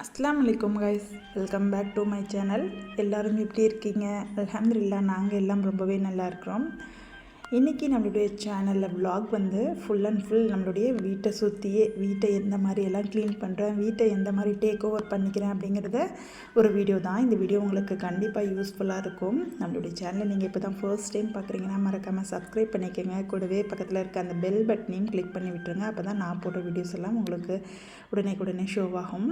அஸ்ஸலாமு அலைக்கும் guys, welcome back to my channel. எல்லோரும் எப்படி இருக்கீங்க? அல்ஹம்துலில்லாஹ் நாங்கள் எல்லாம் ரொம்பவே நல்லா இருக்கிறோம். இன்றைக்கி நம்மளுடைய சேனலில் விலாக் வந்து ஃபுல் அண்ட் ஃபுல் நம்மளுடைய வீட்டை சுற்றியே வீட்டை எந்த மாதிரி எல்லாம் க்ளீன் பண்ணுறேன், வீட்டை எந்த மாதிரி டேக் ஓவர் பண்ணிக்கிறேன் அப்படிங்கிறத ஒரு வீடியோ தான். இந்த வீடியோ உங்களுக்கு கண்டிப்பாக யூஸ்ஃபுல்லாக இருக்கும். நம்மளுடைய சேனலை நீங்கள் இப்போ தான் ஃபர்ஸ்ட் டைம் பார்க்குறீங்கன்னா மறக்காமல் சப்ஸ்கிரைப் பண்ணிக்கோங்க. கூடவே பக்கத்தில் இருக்க அந்த பெல் பட்டனையும் கிளிக் பண்ணி விட்டுருங்க. அப்போ தான் நான் போட்ட வீடியோஸ் எல்லாம் உங்களுக்கு உடனே ஷோவாகும்.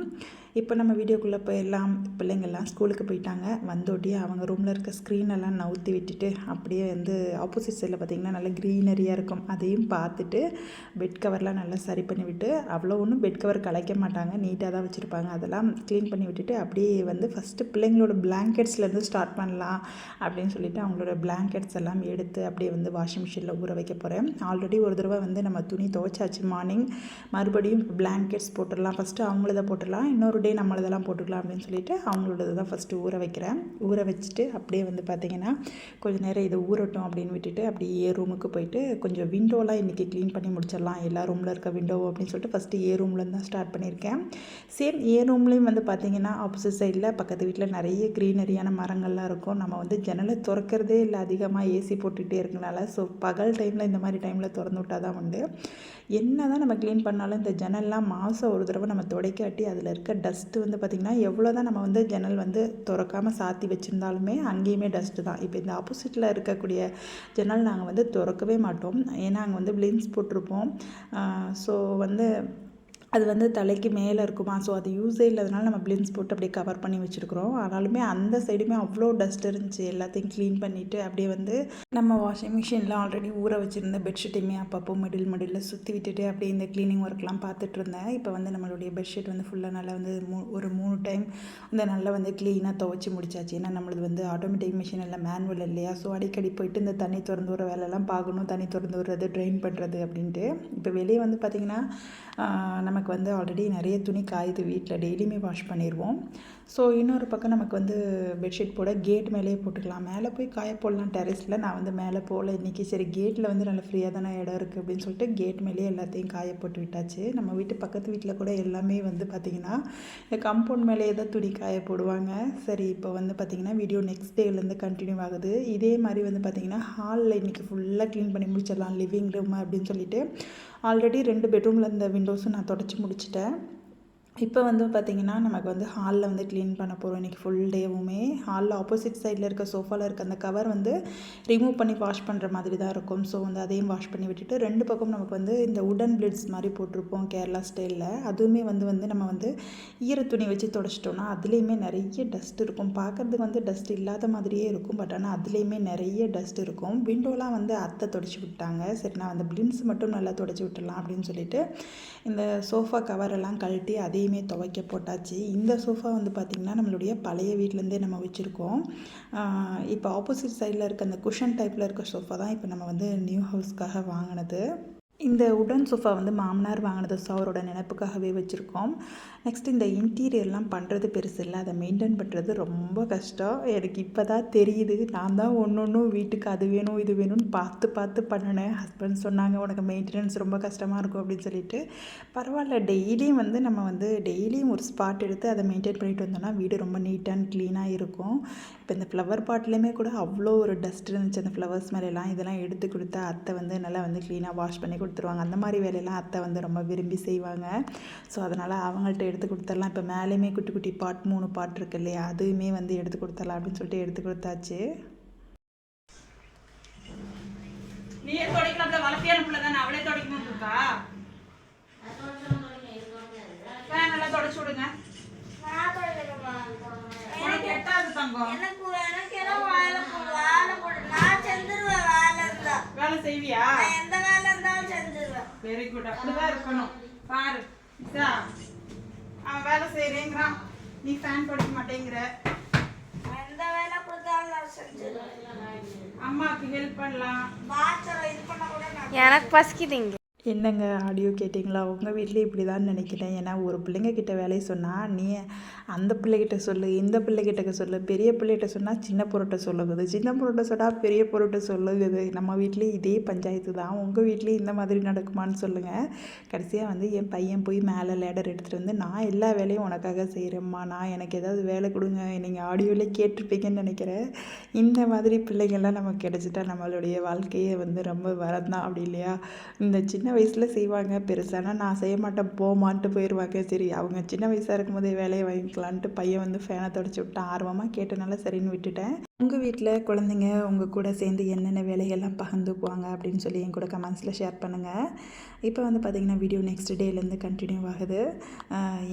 இப்போ நம்ம வீடியோக்குள்ளே போயிடலாம். பிள்ளைங்கள்லாம் ஸ்கூலுக்கு போயிட்டாங்க. வந்தோட்டியே அவங்க ரூமில் இருக்க ஸ்க்ரீனெல்லாம் நவுத்தி விட்டுட்டு அப்படியே வந்து ஆப்போசிட் சைடில் பார்த்திங்கன்னா நல்லா க்ரீனரியாக இருக்கும். அதையும் பார்த்துட்டு பெட் கவர்லாம் நல்லா சரி பண்ணிவிட்டு, அவ்வளோ ஒன்றும் பெட் கவர் கலைக்க மாட்டாங்க, நீட்டாக தான் வச்சுருப்பாங்க. அதெல்லாம் க்ளீன் பண்ணி விட்டுட்டு அப்படியே வந்து ஃபஸ்ட்டு பிள்ளைங்களோட பிளாங்கெட்ஸ்லேருந்து ஸ்டார்ட் பண்ணலாம் அப்படின்னு சொல்லிட்டு அவங்களோட பிளாங்கெட்ஸ் எல்லாம் எடுத்து அப்படியே வந்து வாஷிங் மிஷினில் ஊற வைக்க போகிறேன். ஆல்ரெடி ஒரு தடவை வந்து நம்ம துணி துவைச்சாச்சு மார்னிங். மறுபடியும் பிளாங்கெட்ஸ் போட்டுடலாம், ஃபஸ்ட்டு அவங்களதை போட்டுடலாம், இன்னொரு டே நம்மளதெல்லாம் போட்டுக்கலாம் அப்படின்னு சொல்லிட்டு அவங்களோடது தான் ஃபஸ்ட்டு ஊற வைக்கிறேன். ஊற வச்சுட்டு அப்படியே வந்து பார்த்திங்கன்னா கொஞ்சம் நேரம் இதை ஊறட்டும் அப்படின்னு விட்டுட்டு அப்படியே ரூமுக்கு போயிட்டு கொஞ்சம் விண்டோலாம் இன்றைக்கி க்ளீன் பண்ணி முடிச்சிடலாம், எல்லா ரூமில் இருக்க விண்டோ அப்படின்னு சொல்லிட்டு ஃபஸ்ட்டு ரூம்லேருந்து தான் ஸ்டார்ட் பண்ணியிருக்கேன். சேம் ரூம்லேயும் வந்து பார்த்திங்கன்னா ஆப்போசிட் சைடில் பக்கத்து வீட்டில் நிறைய க்ரீனரியான மரங்கள்லாம் இருக்கும். நம்ம வந்து ஜன்னலை திறக்கிறதே இல்லை, அதிகமாக ஏசி போட்டுகிட்டே இருக்கனால. ஸோ பகல் டைமில் இந்த மாதிரி டைமில் திறந்து விட்டால் தான் உண்டு. என்ன தான் நம்ம க்ளீன் பண்ணாலும் இந்த ஜன்னல்லாம் மாதம் ஒரு தடவை நம்ம துடைக்காட்டி அதில் இருக்க டஸ்ட்டு வந்து பார்த்திங்கன்னா எவ்வளோ தான் நம்ம வந்து ஜன்னல் வந்து திறக்காமல் சாத்தி வச்சுருந்தாலுமே அங்கேயுமே டஸ்ட்டு தான். இப்போ இந்த ஆப்போசிட்டில் இருக்கக்கூடிய ஜன்னல் நாங்கள் வந்து திறக்கவே மாட்டோம், ஏன்னா அங்கே வந்து பிளின்ஸ் போட்டிருப்போம். ஸோ வந்து அது வந்து தலைக்கு மேலே இருக்குமா, ஸோ அது யூஸே இல்லாதனால நம்ம பிளின்ஸ் போட்டு அப்படியே கவர் பண்ணி வச்சுருக்குறோம். ஆனாலுமே அந்த சைடுமே அவ்வளோ டஸ்ட் இருந்துச்சு. எல்லாத்தையும் க்ளீன் பண்ணிவிட்டு அப்படியே வந்து நம்ம வாஷிங் மிஷினில் ஆல்ரெடி ஊற வச்சுருந்த பெட்ஷீட்டையுமே அப்பப்போ மிடில் சுற்றி விட்டுட்டு அப்படியே இந்த க்ளீனிங் ஒர்க்லாம் பார்த்துட்டு இருந்தேன். இப்போ வந்து நம்மளுடைய பெட்ஷீட் வந்து ஃபுல்லாக நல்லா வந்து ஒரு 3 டைம் இந்த நல்லா வந்து க்ளீனாக துவைச்சி முடிச்சாச்சு. ஏன்னா நம்மளது வந்து ஆட்டோமேட்டிக் மிஷின் இல்லை, மேனுவல் இல்லையா. ஸோ அடிக்கடி போயிட்டு இந்த தண்ணி திறந்து விடுற வேலையெல்லாம் பார்க்கணும், தண்ணி திறந்து விடுறது, ட்ரெயின் பண்ணுறது அப்படின்ட்டு. இப்போ வெளியே வந்து பார்த்திங்கன்னா நமக்கு வந்து ஆல்ரெடி நிறைய துணி காயுது வீட்டில், டெய்லியுமே வாஷ் பண்ணிடுவோம். ஸோ இன்னொரு பக்கம் நமக்கு வந்து பெட்ஷீட் போட கேட் மேலேயே போட்டுக்கலாம். மேலே போய் காய போடலாம் டெரஸில். நான் வந்து மேலே போகல இன்றைக்கி. சரி கேட்டில் வந்து நல்ல ஃப்ரீயாக தானே இடம் இருக்குது அப்படின்னு சொல்லிட்டு கேட் மேலேயே எல்லாத்தையும் காய போட்டு விட்டாச்சு. நம்ம வீட்டு பக்கத்து வீட்டில் கூட எல்லாமே வந்து பார்த்திங்கன்னா இந்த கம்பவுண்ட் மேலேயே தான் துணி காய போடுவாங்க. சரி இப்போ வந்து பார்த்திங்கன்னா வீடியோ நெக்ஸ்ட் டேலேருந்து கண்டினியூ ஆகுது. இதே மாதிரி வந்து பார்த்திங்கன்னா ஹாலில் இன்றைக்கி ஃபுல்லாக க்ளீன் பண்ணி முடிச்சிடலாம், லிவிங் ரூம் அப்படின்னு சொல்லிட்டு ஆல்ரெடி 2 பெட்ரூமில் இந்த விண்டோஸும் நான் தொடச்சி முடிச்சிட்டேன். இப்போ வந்து பார்த்திங்கன்னா நமக்கு வந்து ஹாலில் வந்து க்ளீன் பண்ண போகிறோம் இன்றைக்கி ஃபுல் டேவுமே. ஹாலில் ஆப்போசிட் சைடில் இருக்க சோஃபாவில் இருக்க அந்த கவர் வந்து ரிமூவ் பண்ணி வாஷ் பண்ணுற மாதிரி தான் இருக்கும். ஸோ வந்து அதையும் வாஷ் பண்ணி விட்டுட்டு 2 பக்கம் நமக்கு வந்து இந்த உடன் பிளிட்ஸ் மாதிரி போட்டிருப்போம் கேரளா ஸ்டைலில். அதுவுமே வந்து நம்ம வந்து ஈரத்துணி வச்சு தொடச்சிட்டோன்னா அதுலேயுமே நிறைய டஸ்ட் இருக்கும். பார்க்குறதுக்கு வந்து டஸ்ட் இல்லாத மாதிரியே இருக்கும், பட் ஆனால் அதுலேயுமே நிறைய டஸ்ட் இருக்கும். விண்டோலாம் வந்து அத்தை தொடச்சி விட்டாங்க. சரி நான் அந்த பிளின்ஸ் மட்டும் நல்லா தொடச்சி விட்டுடலாம் அப்படின்னு சொல்லிட்டு இந்த சோஃபா கவரெல்லாம் கழட்டி அதையுமே துவைக்க போட்டாச்சு. இந்த சோஃபா வந்து பார்த்திங்கன்னா நம்மளுடைய பழைய வீட்டிலேருந்தே நம்ம வச்சுருக்கோம். இப்போ ஆப்போசிட் சைடில் இருக்க அந்த குஷன் டைப்பில் இருக்க சோஃபா தான் இப்போ நம்ம வந்து நியூ ஹவுஸ்க்காக வாங்கினது. இந்த உடன் சோஃபா வந்து மாமனார் வாங்கினது, ஸோ அவரோட நினைப்புக்காகவே வச்சுருக்கோம். நெக்ஸ்ட் இந்த இன்டீரியர்லாம் பண்ணுறது பெருசு இல்லை, அதை மெயின்டைன் பண்ணுறது ரொம்ப கஷ்டம். எனக்கு இப்போ தான் தெரியுது. நான் தான் ஒன்றும் வீட்டுக்கு அது வேணும் இது வேணும்னு பார்த்து பண்ணினேன். ஹஸ்பண்ட் சொன்னாங்க உனக்கு மெயின்டெனன்ஸ் ரொம்ப கஷ்டமாக இருக்கும் அப்படின்னு சொல்லிட்டு. பரவாயில்ல, டெய்லியும் வந்து நம்ம வந்து டெய்லியும் ஒரு ஸ்பாட் எடுத்து அதை மெயின்டைன் பண்ணிட்டு வந்தோம்னா வீடு ரொம்ப நீட் அண்ட் க்ளீனாக இருக்கும். இப்போ இந்த ஃப்ளவர் பாட்லேயுமே கூட அவ்வளோ ஒரு டஸ்ட் இருந்துச்சு அந்த ஃப்ளவர்ஸ் மேலெல்லாம். இதெல்லாம் எடுத்து கொடுத்தா அத்தை வந்து நல்லா வந்து க்ளீனாக வாஷ் பண்ணி கொடுத்துருவாங்க. அந்த மாதிரி வேலையெல்லாம் அத்தை வந்து ரொம்ப விரும்பி செய்வாங்க. ஸோ அதனால் அவங்கள்ட்ட எடுத்து கொடுத்துடலாம். இப்போ மேலேயுமே குட்டி குட்டி பாட் 3 பாட் இருக்கு இல்லையா, அதுவுமே வந்து எடுத்து கொடுத்துடலாம் அப்படின்னு சொல்லிட்டு எடுத்து கொடுத்தாச்சு. நீயே தொடக்கல, வளர்த்தியான பிள்ளை தானே, அவளே தொடக்கணும் இருக்கா? நல்லா தொடச்சு விடுங்க. உனக்கு எட்டாவது தங்கம். வேலை செய்வியா? வெரி குட், அப்படிதான் இருக்கணும். பாரு அவன் வேலை செய்யறேங்கிறான், நீ ஃபேன் படிக்க மாட்டேங்கிற. அம்மாக்கு ஹெல்ப் பண்ணலாம். எனக்கு பசிக்குதுங்க. என்னங்க ஆடியோ கேட்டிங்களா? உங்கள் வீட்லேயும் இப்படி தான் நினைக்கிறேன். ஏன்னா ஒரு பிள்ளைங்க கிட்ட வேலையை சொன்னால் நீ அந்த பிள்ளைகிட்ட சொல்லு, இந்த பிள்ளைகிட்ட சொல்லு, பெரிய பிள்ளைகிட்ட சொன்னால் சின்ன பொருட்டை சொல்லுங்குது, சின்ன பொருட்டை சொன்னால் பெரிய பொருட்டை சொல்லுங்குது. நம்ம வீட்லேயும் இதே பஞ்சாயத்து தான். உங்கள் வீட்லேயும் இந்த மாதிரி நடக்குமான்னு சொல்லுங்கள். கடைசியாக வந்து என் பையன் போய் மேலே லேடர் எடுத்துகிட்டு வந்து நான் எல்லா வேலையும் உனக்காக செய்கிறேம்மா, நான் எனக்கு ஏதாவது வேலை கொடுங்க, நீங்கள் ஆடியோவிலே கேட்டிருப்பீங்கன்னு நினைக்கிறேன். இந்த மாதிரி பிள்ளைங்கள்லாம் நமக்கு கிடச்சிட்டா நம்மளுடைய வாழ்க்கையே வந்து ரொம்ப வரம் தான், அப்படி இல்லையா? இந்த சின்ன வயசில் செய்வாங்க, பெருசானா நான் செய்ய மாட்டேன் போமான்ட்டு போயிடுவாங்க. சரி அவங்க சின்ன வயசாக இருக்கும்போதே வேலையை வாங்கிக்கலான்ட்டு பையன் வந்து ஃபேனை தொடச்சி விட்டான். ஆர்வமாக கேட்டனால சரின்னு விட்டுட்டேன். உங்கள் வீட்டில் குழந்தைங்க உங்கள் கூட சேர்ந்து என்னென்ன வேலைகள்லாம் பகிர்ந்துக்குவாங்க அப்படின்னு சொல்லி என் கூட கமெண்ட்ஸில் ஷேர் பண்ணுங்கள். இப்போ வந்து பார்த்திங்கன்னா வீடியோ நெக்ஸ்ட் டேலேருந்து கண்டினியூ ஆகுது.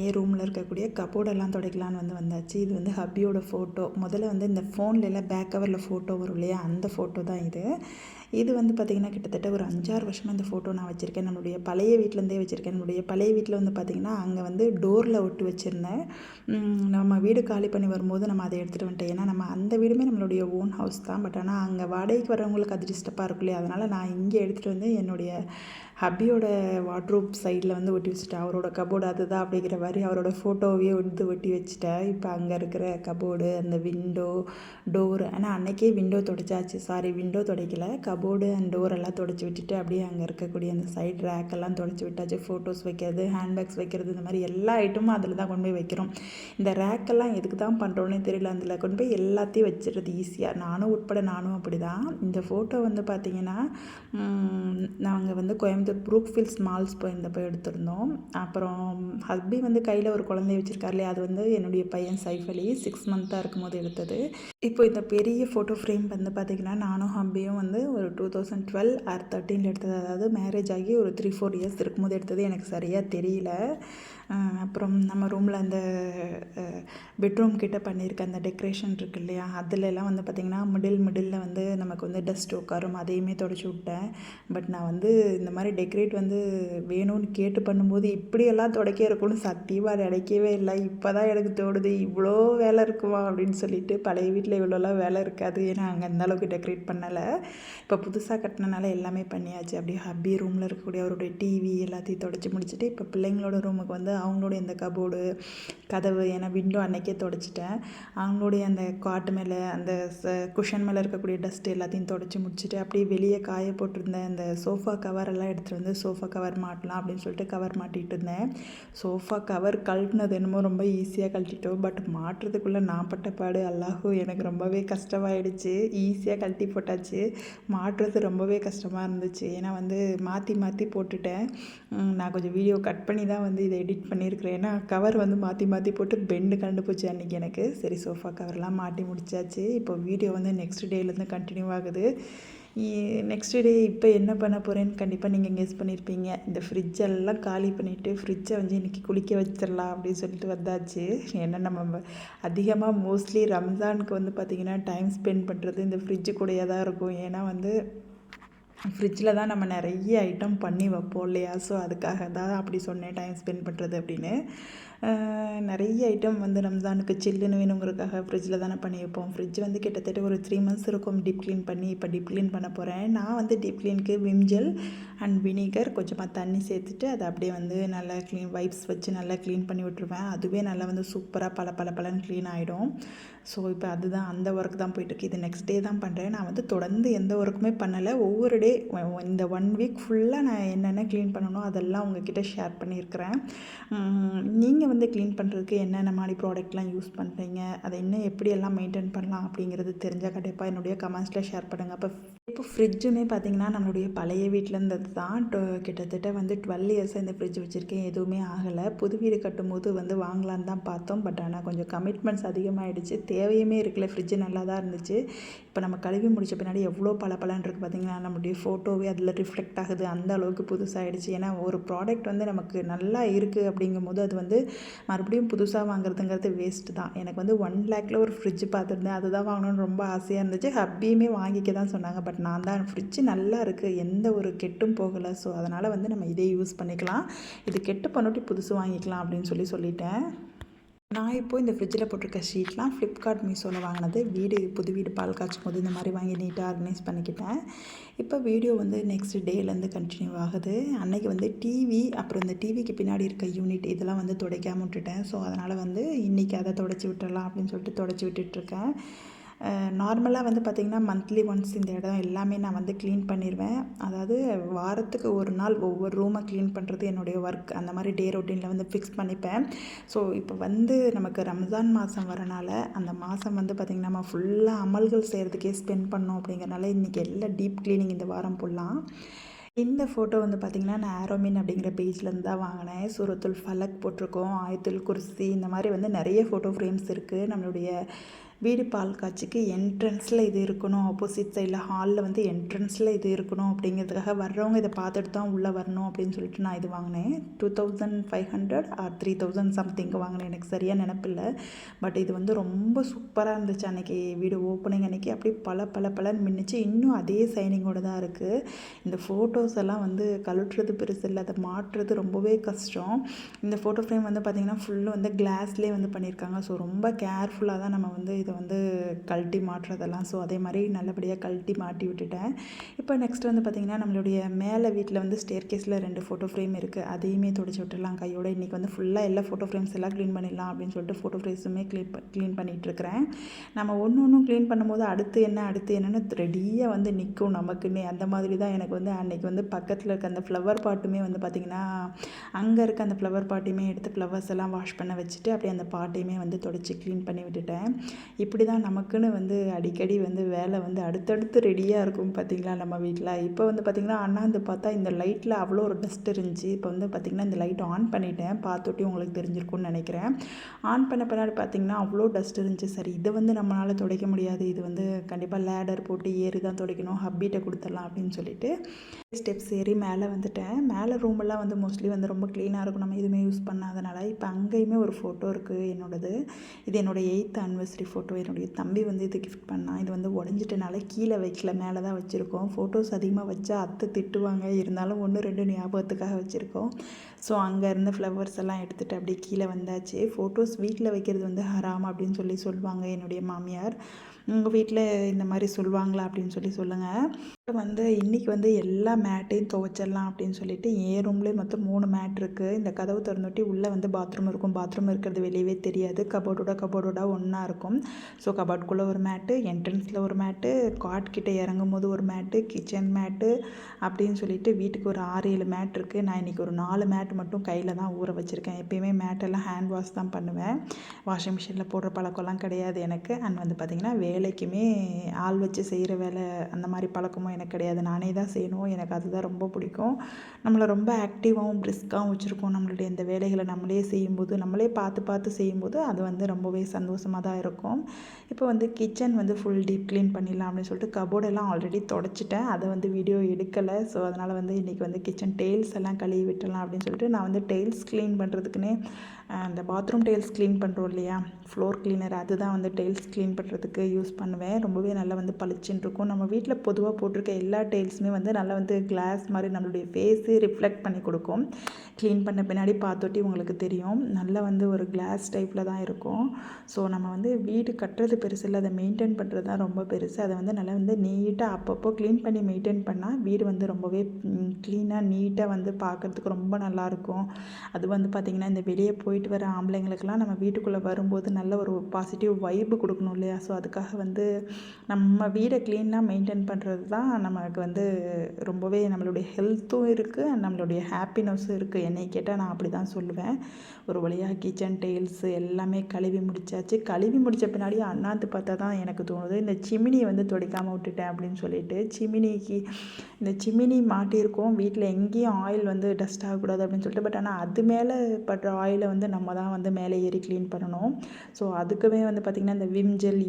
என் ரூமில் இருக்கக்கூடிய கபோர்டெல்லாம் துடைக்கலான்னு வந்தாச்சு. இது வந்து ஹப்பியோட ஃபோட்டோ. முதல்ல வந்து இந்த ஃபோன்லலாம் பேக் கவரில் ஃபோட்டோ வரும் இல்லையா, அந்த ஃபோட்டோ தான் இது. இது வந்து பார்த்திங்கன்னா கிட்டத்தட்ட ஒரு 5-6 வருஷமாக இந்த ஃபோட்டோ நான் வச்சுருக்கேன். நம்மளுடைய பழைய வீட்டிலேருந்தே வச்சுருக்கேன். நம்மளுடைய பழைய வீட்டில் வந்து பார்த்திங்கன்னா அங்கே வந்து டோரில் ஒட்டி வச்சுருந்தேன். நம்ம வீடு காலி பண்ணி வரும்போது நம்ம அதை எடுத்துகிட்டு வந்துட்டேன். ஏன்னா நம்ம அந்த வீடுமே நம்மளுடைய ஓன் ஹவுஸ் தான். பட் ஆனால் அங்கே வாடகைக்கு வரவங்களுக்கு அது டிஸ்டர்பாக இருக்கும் இல்லையா, அதனால் நான் இங்கே எடுத்துகிட்டு வந்து என்னுடைய ஹப்பியோட வார்ட்ரோப் சைடில் வந்து ஒட்டி வச்சுட்டேன். அவரோட கபோர்டு அதுதான் அப்படிங்கிற மாதிரி அவரோட ஃபோட்டோவையே வந்து ஒட்டி வச்சுட்டேன். இப்போ அங்கே இருக்கிற கபோர்டு, அந்த விண்டோ, டோரு, ஆனால் அன்றைக்கே விண்டோ துடைச்சாச்சு. விண்டோ துடைக்கல, கபோர்டு அண்ட் டோர் எல்லாம் துடைச்சி விட்டுட்டு அப்படியே அங்கே இருக்கக்கூடிய அந்த சைட் ரேக்கெல்லாம் துடைச்சி விட்டாச்சு. ஃபோட்டோஸ் வைக்கிறது, ஹேண்ட்பேக்ஸ் வைக்கிறது, இந்த மாதிரி எல்லா ஐட்டமும் அதில் தான் கொண்டு போய் வைக்கிறோம். இந்த ரேக்கெல்லாம் எதுக்கு தான் பண்ணுறோன்னே தெரியல. அதில் கொண்டு போய் எல்லாத்தையும் வச்சுறது ஈஸியாக. நானும் அப்படி தான். இந்த ஃபோட்டோ வந்து பார்த்திங்கன்னா நாங்கள் வந்து கோயம்புத்தூர் ப்ரூக்ஃபீல்ட்ஸ் மால்ஸ் போயிருந்தப்போ எடுத்திருந்தோம். அப்புறம் ஹஸ்பி வந்து கையில் ஒரு குழந்தைய வச்சுருக்காரு இல்லையா, அது வந்து என்னுடைய பையன் சைஃப் அலி 6 மந்த்தாக இருக்கும்போது எடுத்தது. இப்போ இந்த பெரிய ஃபோட்டோ ஃப்ரேம் வந்து பார்த்திங்கன்னா நானும் ஹப்பியும் வந்து ஒரு 2012 ஆர் 13 எடுத்தது. அதாவது மேரேஜ் ஆகி ஒரு 3-4 இயர்ஸ் இருக்கும்போது எடுத்தது. எனக்கு சரியாக தெரியல. அப்புறம் நம்ம ரூமில் அந்த பெட்ரூம் கிட்ட பண்ணியிருக்க அந்த டெக்கரேஷன் இருக்குது இல்லையா, அதிலெல்லாம் வந்து பார்த்திங்கன்னா மிடில் வந்து நமக்கு வந்து டஸ்ட் உட்காரும், அதையுமே தொடச்சி விட்டேன். பட் நான் வந்து இந்த மாதிரி டெக்கரேட் வந்து வேணும்னு கேட்டு பண்ணும்போது இப்படியெல்லாம் துடைக்க இருக்கும்னு சத்தியமாக நினைக்கவே இல்லை. இப்போ தான் எனக்கு தோணுது இவ்வளோ வேலை இருக்குமா அப்படின்னு சொல்லிட்டு. பழைய வீட்டில் இவ்வளோலாம் வேலை இருக்காது, ஏன்னா அங்கே அந்தளவுக்கு டெக்கரேட் பண்ணலை. இப்போ புதுசாக கட்டினனால எல்லாமே பண்ணியாச்சு. அப்படியே ஹப்பி ரூமில் இருக்கக்கூடிய அவருடைய டிவி எல்லாத்தையும் தொடச்சி முடிச்சுட்டு இப்போ பிள்ளைங்களோட ரூமுக்கு வந்து அவங்களுடைய அந்த கபோர்டு, கதவு, ஏன்னா விண்டோ அன்னைக்கே துடைச்சிட்டேன். அவங்களுடைய அந்த காட்டு மேலே அந்த குஷன் மேலே இருக்கக்கூடிய டஸ்ட் எல்லாத்தையும் துடைச்சி முடிச்சுட்டு அப்படியே வெளியே காய போட்டிருந்தேன். அந்த சோஃபா கவரெல்லாம் எடுத்துகிட்டு வந்து சோஃபா கவர் மாட்டலாம் அப்படின்னு சொல்லிட்டு கவர் மாட்டிகிட்டு இருந்தேன். சோஃபா கவர் கழட்டினது என்னமோ ரொம்ப ஈஸியாக கழட்டிட்டோம். பட் மாட்டுறதுக்குள்ளே நான் பட்ட பாடு அல்லாஹூ, எனக்கு ரொம்பவே கஷ்டமாயிடுச்சு. ஈஸியாக கழட்டி போட்டாச்சு, மாட்டுறது ரொம்பவே கஷ்டமாக இருந்துச்சு. ஏன்னா வந்து மாற்றி போட்டுட்டேன். நான் கொஞ்சம் வீடியோ கட் பண்ணி தான் வந்து இதை எடிட் பண்ணியிருக்கிறேன். ஏன்னா கவர் வந்து மாற்றி போட்டு பெண்டு கண்டு போச்சு அன்றைக்கி எனக்கு. சரி, சோஃபா கவர்லாம் மாட்டி முடிச்சாச்சு. இப்போ வீடியோ வந்து நெக்ஸ்ட் டேலேருந்து கண்டினியூ ஆகுது. நெக்ஸ்ட் டே இப்போ என்ன பண்ண போகிறேன்னு கண்டிப்பாக நீங்கள் கெஸ் பண்ணியிருப்பீங்க. இந்த ஃப்ரிட்ஜெல்லாம் காலி பண்ணிவிட்டு ஃப்ரிட்ஜை வந்து இன்றைக்கி குளிக்க வச்சிடலாம் அப்படின்னு சொல்லிட்டு வந்தாச்சு. ஏன்னா நம்ம அதிகமாக மோஸ்ட்லி ரம்ஜானுக்கு வந்து பார்த்திங்கன்னா டைம் ஸ்பெண்ட் பண்ணுறது இந்த ஃப்ரிட்ஜு கூடயே தான் இருக்கும். ஏன்னா வந்து ஃப்ரிட்ஜில் தான் நம்ம நிறைய ஐட்டம் பண்ணி வைப்போம் இல்லையா, ஸோ அதுக்காக தான் அப்படி சொன்னேன் டைம் ஸ்பெண்ட் பண்ணுறது அப்படின்னு. நிறைய ஐட்டம் வந்து ரம்ஜானுக்கு சில்லுன்னு வேணுங்கிறதுக்காக ஃப்ரிட்ஜில் தானே பண்ணி வைப்போம். ஃப்ரிட்ஜ் வந்து கிட்டத்தட்ட ஒரு 3 months இருக்கும் டீப் க்ளீன் பண்ணி. இப்போ டீப் க்ளீன் பண்ண போகிறேன். நான் வந்து டீப் க்ளீனுக்கு விம் ஜெல் அண்ட் வினிகர் கொஞ்சமாக தண்ணி சேர்த்துட்டு அதை அப்படியே வந்து நல்லா வைப்ஸ் வச்சு நல்லா க்ளீன் பண்ணி விட்டுருவேன். அதுவே நல்லா வந்து சூப்பராக பலன்னு க்ளீன் ஆகிடும். ஸோ இப்போ அதுதான் அந்த ஒர்க் தான் போயிட்டுருக்கு. இது நெக்ஸ்ட் டே தான் பண்ணுறேன். நான் வந்து தொடர்ந்து எந்த ஒர்க்குமே பண்ணலை. ஒவ்வொரு டே இந்த 1 week ஃபுல்லாக நான் என்னென்ன க்ளீன் பண்ணணும் அதெல்லாம் உங்ககிட்ட ஷேர் பண்ணியிருக்கிறேன். நீங்கள் வந்து க்ளீன் பண்ணுறதுக்கு என்னென்ன மாதிரி ப்ராடக்ட்லாம் யூஸ் பண்ணுறீங்க, அதை இன்னும் எப்படியெல்லாம் மெயின்டைன் பண்ணலாம் அப்படிங்கிறது தெரிஞ்சால் கண்டிப்பாக என்னுடைய கமெண்ட்ஸில் ஷேர் பண்ணுங்கள். இப்போ ஃப்ரிட்ஜுமே பார்த்திங்கன்னா நம்மளுடைய பழைய வீட்டில் இருந்தது தான். கிட்டத்தட்ட வந்து 12 years இந்த ஃப்ரிட்ஜ் வச்சுருக்கேன், எதுவுமே ஆகலை. புது வீடு கட்டும்போது வந்து வாங்கலான்னு தான் பார்த்தோம். பட் ஆனால் கொஞ்சம் கமிட்மெண்ட்ஸ் அதிகமாகிடுச்சு. தேவையுமே இருக்கல. ஃப்ரிட்ஜு நல்லா தான் இருந்துச்சு. இப்போ நம்ம கழுவி முடித்த பின்னாடி எவ்வளோ பலன்னு இருக்குது பார்த்திங்கன்னா. நம்மளுடைய ஃபோட்டோவே அதில் ரிஃப்ளெக்ட் ஆகுது, அந்த அளவுக்கு புதுசாகிடுச்சு. ஏன்னா ஒரு ப்ராடக்ட் வந்து நமக்கு நல்லா இருக்குது அப்படிங்கும்போது அது வந்து மறுபடியும் புதுசாக வாங்குறதுங்கிறது வேஸ்ட்டு தான். எனக்கு வந்து 1 lakhல ஒரு ஃப்ரிட்ஜ் பார்த்துருந்தேன், அதுதான் வாங்கணும்னு ரொம்ப ஆசையாக இருந்துச்சு. ஹப்பியுமே வாங்கிக்க தான் சொன்னாங்க. பட் நான் தான் ஃப்ரிட்ஜ் நல்லா இருக்குது, எந்த ஒரு கெட்டும் போகலை, ஸோ அதனால் வந்து நம்ம இதே யூஸ் பண்ணிக்கலாம், இது கெட்டு பண்ணோட்டி புதுசு வாங்கிக்கலாம் அப்படின்னு சொல்லிட்டேன். நான் இப்போது இந்த ஃப்ரிட்ஜில் போட்டிருக்க ஷீட்லாம் ஃப்ளிப்கார்ட் மீஷோவில் வாங்கினது. புது வீடு பால் காய்ச்சும் போது இந்த மாதிரி வாங்கி நீட்டாக ஆர்கனைஸ் பண்ணிக்கிட்டேன். இப்போ வீடியோ வந்து நெக்ஸ்ட் டேலேருந்து கண்டினியூ ஆகுது. அன்றைக்கி வந்து டிவி, அப்புறம் இந்த டிவிக்கு பின்னாடி இருக்க யூனிட் இதெல்லாம் வந்து துடைக்காம விட்டுட்டேன். ஸோ அதனால் வந்து இன்றைக்கி அதை துடைச்சி விட்டுடலாம் அப்படின்னு சொல்லிட்டு துடைச்சி விட்டுட்ருக்கேன். நார்மலாக வந்து பார்த்திங்கன்னா மந்த்லி ஒன்ஸ் இந்த இடம் எல்லாமே நான் வந்து க்ளீன் பண்ணிடுவேன். அதாவது வாரத்துக்கு ஒரு நாள் ஒவ்வொரு ரூமை க்ளீன் பண்ணுறது என்னுடைய ஒர்க். அந்த மாதிரி டே ரொட்டீனில் வந்து ஃபிக்ஸ் பண்ணிப்பேன். ஸோ இப்போ வந்து நமக்கு ரம்ஜான் மாதம் வரனால அந்த மாதம் வந்து பார்த்திங்கன்னா நம்ம ஃபுல்லாக அமல்கள் செய்கிறதுக்கே ஸ்பெண்ட் பண்ணோம். அப்படிங்கிறனால இன்றைக்கி எல்லாம் டீப் க்ளீனிங் இந்த வாரம் ஃபுல்லாக. இந்த ஃபோட்டோ வந்து பார்த்திங்கன்னா நான் ஆரோமின் அப்படிங்கிற பேஜ்லேருந்து தான் வாங்கினேன். சூரத்துல் ஃபலக் போட்டிருக்கோம், ஆயத்துல் குர்சி, இந்த மாதிரி வந்து நிறைய ஃபோட்டோ ஃப்ரேம்ஸ் இருக்குது. நம்மளுடைய வீடு பால் காய்ச்சிக்கு என்ட்ரன்ஸில் இது இருக்கணும், ஆப்போசிட் சைடில் ஹாலில் வந்து என்ட்ரன்ஸில் இது இருக்கணும் அப்படிங்கிறதுக்காக வர்றவங்க இதை பார்த்துட்டு தான் உள்ளே வரணும் அப்படின்னு சொல்லிட்டு நான் இது வாங்கினேன். 2500 ஆர் 3000 சம்திங் வாங்கினேன், எனக்கு சரியாக நினப்பில்லை. பட் இது வந்து ரொம்ப சூப்பராக இருந்துச்சு. அன்றைக்கி வீடு ஓப்பனிங் அன்றைக்கி அப்படியே பலன்னு மின்னுச்சு. இன்னும் அதே சைனிங்கோடு தான் இருக்குது. இந்த ஃபோட்டோஸ் எல்லாம் வந்து கழுட்டுறது பெருசு இல்லை, அதை மாட்டுறது ரொம்பவே கஷ்டம். இந்த ஃபோட்டோ ஃப்ரேம் வந்து பார்த்திங்கன்னா ஃபுல்லு வந்து கிளாஸ்லேயே வந்து பண்ணியிருக்காங்க. ஸோ ரொம்ப கேர்ஃபுல்லாக தான் நம்ம வந்து இதை வந்து கழட்டி மாட்டுறதெல்லாம். ஸோ அதே மாதிரி நல்லபடியாக கழட்டி மாட்டி விட்டுட்டேன். இப்போ நெக்ஸ்ட் வந்து பார்த்திங்கன்னா நம்மளுடைய மேலே வீட்டில் வந்து ஸ்டேர் கேஸில் 2 ஃபோட்டோ ஃப்ரேம் இருக்குது. அதையுமே துடைச்சி விட்டுடலாம் கையோட. இன்றைக்கி வந்து ஃபுல்லாக எல்லா ஃபோட்டோ ஃப்ரேம்ஸ் எல்லாம் க்ளீன் பண்ணிடலாம் அப்படின்னு சொல்லிட்டு ஃபோட்டோ ஃப்ரேம்ஸுமே க்ளீன் பண்ணிகிட்ருக்கிறேன். நம்ம ஒன்றும் க்ளீன் பண்ணும்போது அடுத்து என்னென்னு ரெடியாக வந்து நிற்கும் நமக்குன்னே. அந்த மாதிரி தான் எனக்கு வந்து அன்றைக்கி வந்து பக்கத்தில் இருக்க அந்த ஃப்ளவர் பாட்டுமே வந்து பார்த்திங்கன்னா அங்கே இருக்க அந்த ஃப்ளவர் பாட்டையுமே எடுத்து ஃப்ளவர்ஸ் எல்லாம் வாஷ் பண்ண வச்சுட்டு அப்படியே அந்த பாட்டையுமே வந்து துடைச்சி க்ளீன் பண்ணி விட்டுட்டேன். இப்படி தான் நமக்குன்னு வந்து அடிக்கடி வந்து வேலை வந்து அடுத்தடுத்து ரெடியாக இருக்கும் பார்த்திங்களா நம்ம வீட்டில். இப்போ வந்து பார்த்திங்கன்னா அண்ணாந்து பார்த்தா இந்த லைட்டில் அவ்வளோ ஒரு டஸ்ட் இருந்துச்சு. இப்போ வந்து பார்த்திங்கன்னா இந்த லைட் ஆன் பண்ணிட்டேன். பார்த்துட்டே உங்களுக்கு தெரிஞ்சிருக்கும்னு நினைக்கிறேன். ஆன் பண்ண பின்னாடி பார்த்திங்கன்னா அவ்வளோ டஸ்ட் இருந்துச்சு. சரி, இதை வந்து நம்மளால் துடைக்க முடியாது, இது வந்து கண்டிப்பாக லேடர் போட்டு ஏறி தான் துடைக்கணும், ஹப்பீட்டை கொடுத்துடலாம் அப்படின்னு சொல்லிட்டு ஸ்டெப்ஸ் ஏறி மேலே வந்துட்டேன். மேலே ரூமெல்லாம் வந்து மோஸ்ட்லி வந்து ரொம்ப க்ளீனாக இருக்கும், நம்ம எதுவுமே யூஸ் பண்ணாதனால. இப்போ அங்கேயுமே ஒரு ஃபோட்டோ இருக்குது என்னோடது. இது என்னோடய 8th anniversary ஃபோட்டோ. என்னுடைய தம்பி வந்து இது கிஃப்ட் பண்ணான். இது வந்து உடஞ்சிட்டனால கீழே வைக்கல, மேலே தான் வச்சுருக்கோம். ஃபோட்டோஸ் அதிகமாக வச்சா அத்தை திட்டுவாங்க, இருந்தாலும் 1 2 ஞாபகத்துக்காக வச்சுருக்கோம். ஸோ அங்கே இருந்த ஃப்ளவர்ஸ் எல்லாம் எடுத்துகிட்டு அப்படியே கீழே வந்தாச்சு. ஃபோட்டோஸ் வீட்டில் வைக்கிறது வந்து ஹராம் அப்படின்னு சொல்லுவாங்க என்னுடைய மாமியார். உங்கள் வீட்டில் இந்த மாதிரி சொல்லுவாங்களா அப்படின்னு சொல்லுங்கள். வந்து இன்றைக்கி வந்து எல்லா மேட்டையும் துவைச்சிடலாம் அப்படின்னு சொல்லிட்டு என் ரூம்லேயே மொத்தம் 3 மேட் இருக்குது. இந்த கதவு திறந்துட்டி உள்ளே வந்து பாத்ரூம் இருக்கும். பாத்ரூம் இருக்கிறது வெளியவே தெரியாது. கபோர்டோட ஒன்றா இருக்கும். ஸோ கபோர்டுக்குள்ளே ஒரு மேட்டு, என்ட்ரன்ஸில் ஒரு மேட்டு, காட் கிட்டே இறங்கும் போது ஒரு மேட்டு, கிச்சன் மேட்டு அப்படின்னு சொல்லிட்டு வீட்டுக்கு ஒரு 6 7 மேட் இருக்குது. நான் இன்றைக்கி ஒரு 4 மேட் மட்டும் கையில் தான் ஊற வச்சுருக்கேன். எப்பயுமே மேட்டெல்லாம் ஹேண்ட் வாஷ் தான் பண்ணுவேன். வாஷிங் மிஷினில் போடுற பழக்கம்லாம் கிடையாது எனக்கு. அண்ட் வந்து பார்த்திங்கன்னா வேலைக்குமே ஆள் வச்சு செய்கிற வேலை அந்த மாதிரி பழக்கமும் எனக்கு கிடையாது. நானே தான் செய்யணும். எனக்கு அதுதான் ரொம்ப பிடிக்கும். நம்மளை ரொம்ப ஆக்டிவாகவும் பிரிஸ்காகவும் வச்சுருக்கோம். நம்மளுடைய இந்த வேலைகளை நம்மளே செய்யும்போது, நம்மளே பார்த்து செய்யும்போது அது வந்து ரொம்பவே சந்தோஷமாக தான் இருக்கும். இப்போ வந்து கிச்சன் வந்து ஃபுல் டீப் க்ளீன் பண்ணிடலாம் அப்படின்னு சொல்லிட்டு கபோர்டெல்லாம் ஆல்ரெடி தொடச்சிட்டேன். அதை வந்து வீடியோ எடுக்கலை. ஸோ அதனால் வந்து இன்றைக்கி வந்து கிச்சன் டெயில்ஸ் எல்லாம் கழுவி விட்டுடலாம் அப்படின்னு சொல்லிட்டு நான் வந்து டெயில்ஸ் க்ளீன் பண்ணுறதுக்குன்னே அந்த பாத்ரூம் டெயில்ஸ் க்ளீன் பண்ணுறோம் இல்லையா, ஃப்ளோர் க்ளீனர், அதுதான் வந்து டெயில்ஸ் க்ளீன் பண்ணுறதுக்கு யூஸ் பண்ணுவேன். ரொம்பவே நல்லா வந்து பளிச்சுன்னு இருக்கும். நம்ம வீட்டில் பொதுவாக போட்டிருக்க எல்லா டெயில்ஸுமே வந்து நல்லா வந்து கிளாஸ் மாதிரி நம்மளுடைய ஃபேஸு ரிஃப்ளெக்ட் பண்ணி கொடுக்கும். க்ளீன் பண்ண பின்னாடி பார்த்தோட்டி உங்களுக்கு தெரியும், நல்லா வந்து ஒரு கிளாஸ் டைப்பில் தான் இருக்கும். ஸோ நம்ம வந்து வீடு கட்டுறது பெருசு இல்லை, அதை மெயின்டைன் பண்ணுறது தான் ரொம்ப பெருசு. அதை வந்து நல்லா வந்து நீட்டாக அப்பப்போ க்ளீன் பண்ணி மெயின்டைன் பண்ணால் வீடு வந்து ரொம்பவே க்ளீனாக நீட்டாக வந்து பார்க்குறதுக்கு ரொம்ப நல்லாயிருக்கும். அது வந்து பார்த்திங்கன்னா இந்த வெளியே போயிட்டு வர ஆம்பளைங்களுக்கெல்லாம் நம்ம வீட்டுக்குள்ளே வரும்போது நல்ல ஒரு பாசிட்டிவ் வைப்பு கொடுக்கணும் இல்லையா. ஸோ அதுக்காக வந்து நம்ம வீடை க்ளீனாக மெயின்டைன் பண்ணுறது தான் நமக்கு வந்து ரொம்பவே நம்மளுடைய ஹெல்த்தும் இருக்குது, நம்மளுடைய ஹாப்பினஸும் இருக்குது. என்னை கேட்டால் நான் அப்படி தான் சொல்லுவேன். ஒரு வழியாக கிச்சன் டெயில்ஸு எல்லாமே கழுவி முடிச்சாச்சு. கழுவி முடித்த பின்னாடி அண்ணாந்து பார்த்தா தான் எனக்கு தோணுது, இந்த சிமினியை வந்து துடைக்காமல் விட்டுட்டேன் அப்படின்னு சொல்லிட்டு. இந்த சிமினி மாட்டியிருக்கோம் வீட்டில், எங்கேயும் ஆயில் வந்து டஸ்ட் ஆகக்கூடாது அப்படின்னு சொல்லிட்டு. பட் ஆனால் அது மேலே படுற ஆயிலை வந்து நம்ம தான் வந்து மேலே ஏறி க்ளீன் பண்ணணும். ஸோ அதுக்குமே வந்து பார்த்திங்கன்னா இந்த விம் ஜெல்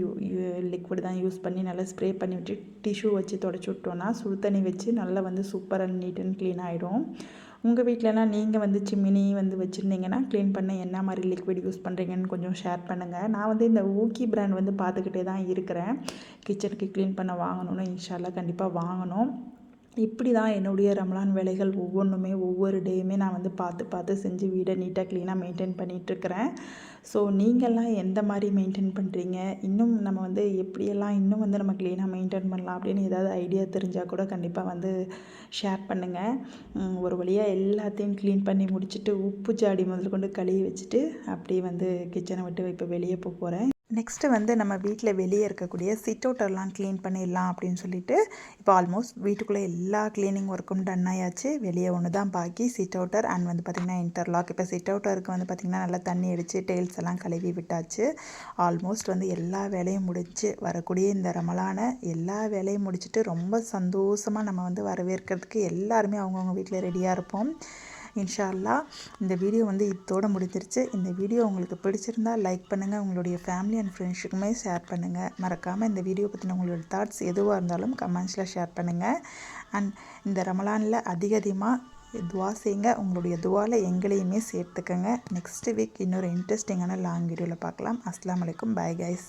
லிக்விட் தான் யூஸ் பண்ணி நல்லா ஸ்ப்ரே பண்ணி விட்டு டிஷ்யூ வச்சு தொடச்சி விட்டோன்னா சுடு தண்ணி வச்சு நல்லா வந்து super and neat and clean ஆகிடும். உங்கள் வீட்டிலலாம் நீங்கள் வந்து சிமினி வந்து வச்சுருந்தீங்கன்னா க்ளீன் பண்ண என்ன மாதிரி லிக்விட் யூஸ் பண்ணுறீங்கன்னு கொஞ்சம் ஷேர் பண்ணுங்கள். நான் வந்து இந்த ஊக்கி பிராண்ட் வந்து பார்த்துக்கிட்டே தான் இருக்கிறேன். கிச்சனுக்கு க்ளீன் பண்ண வாங்கணும்னு இன்ஷால்லா கண்டிப்பாக வாங்கணும். இப்படி தான் என்னுடைய ரமலான் வேலைகள் ஒவ்வொன்றுமே ஒவ்வொரு டேயுமே நான் வந்து பார்த்து பார்த்து செஞ்சு வீடை நீட்டாக க்ளீனாக மெயின்டைன் பண்ணிகிட்ருக்கிறேன். ஸோ நீங்கள்லாம் எந்த மாதிரி மெயின்டைன் பண்ணுறீங்க, இன்னும் நம்ம வந்து எப்படியெல்லாம் இன்னும் வந்து நம்ம க்ளீனாக மெயின்டைன் பண்ணலாம் அப்படின்னு ஏதாவது ஐடியா தெரிஞ்சால் கூட கண்டிப்பாக வந்து ஷேர் பண்ணுங்கள். ஒரு வழியாக எல்லாத்தையும் க்ளீன் பண்ணி முடிச்சுட்டு உப்பு ஜாடி முதல் கொண்டு கழுவி வச்சுட்டு அப்படியே வந்து கிச்சனை விட்டு இப்போ வெளியே போகிறேன். நெக்ஸ்ட்டு வந்து நம்ம வீட்டில் வெளியே இருக்கக்கூடிய சிட் அவுட்டர்லாம் க்ளீன் பண்ணிடலாம் அப்படின்னு சொல்லிட்டு இப்போ ஆல்மோஸ்ட் வீட்டுக்குள்ளே எல்லா க்ளீனிங் ஒர்க்கும் டன் ஆயாச்சு. வெளியே ஒன்று தான் பாக்கி, சிட் அவுட்டர் அண்ட் வந்து பார்த்திங்கன்னா இன்டர்லாக். இப்போ சிட் அவுட்டருக்கு வந்து பார்த்திங்கன்னா நல்லா தண்ணி அடித்து டெயில்ஸ் எல்லாம் கழுவி விட்டாச்சு. ஆல்மோஸ்ட் வந்து எல்லா வேலையும் முடிச்சு வரக்கூடிய இந்த ரமலானை எல்லா வேலையும் முடிச்சுட்டு ரொம்ப சந்தோஷமாக நம்ம வந்து வரவேற்கிறதுக்கு எல்லாருமே அவங்கவுங்க வீட்டில் ரெடியாக இருப்போம். இன்ஷா அல்லாஹ். இந்த வீடியோ வந்து இதோடு முடிஞ்சிருச்சு. இந்த வீடியோ உங்களுக்கு பிடிச்சிருந்தால் லைக் பண்ணுங்கள், உங்களுடைய ஃபேமிலி அண்ட் ஃப்ரெண்ட்ஸுக்குமே ஷேர் பண்ணுங்கள். மறக்காமல் இந்த வீடியோ பற்றின உங்களோட தாட்ஸ் எதுவாக இருந்தாலும் கமெண்ட்ஸில் ஷேர் பண்ணுங்கள். அண்ட் இந்த ரமலானில் அதிகமாக துவா செய்யுங்க. உங்களுடைய துவாவில் எங்களையுமே சேர்த்துக்கங்க. நெக்ஸ்ட் வீக் இன்னொரு இன்ட்ரெஸ்டிங்கான லாங் வீடியோவில் பார்க்கலாம். அஸ்ஸலாமு அலைக்கும். Bye guys.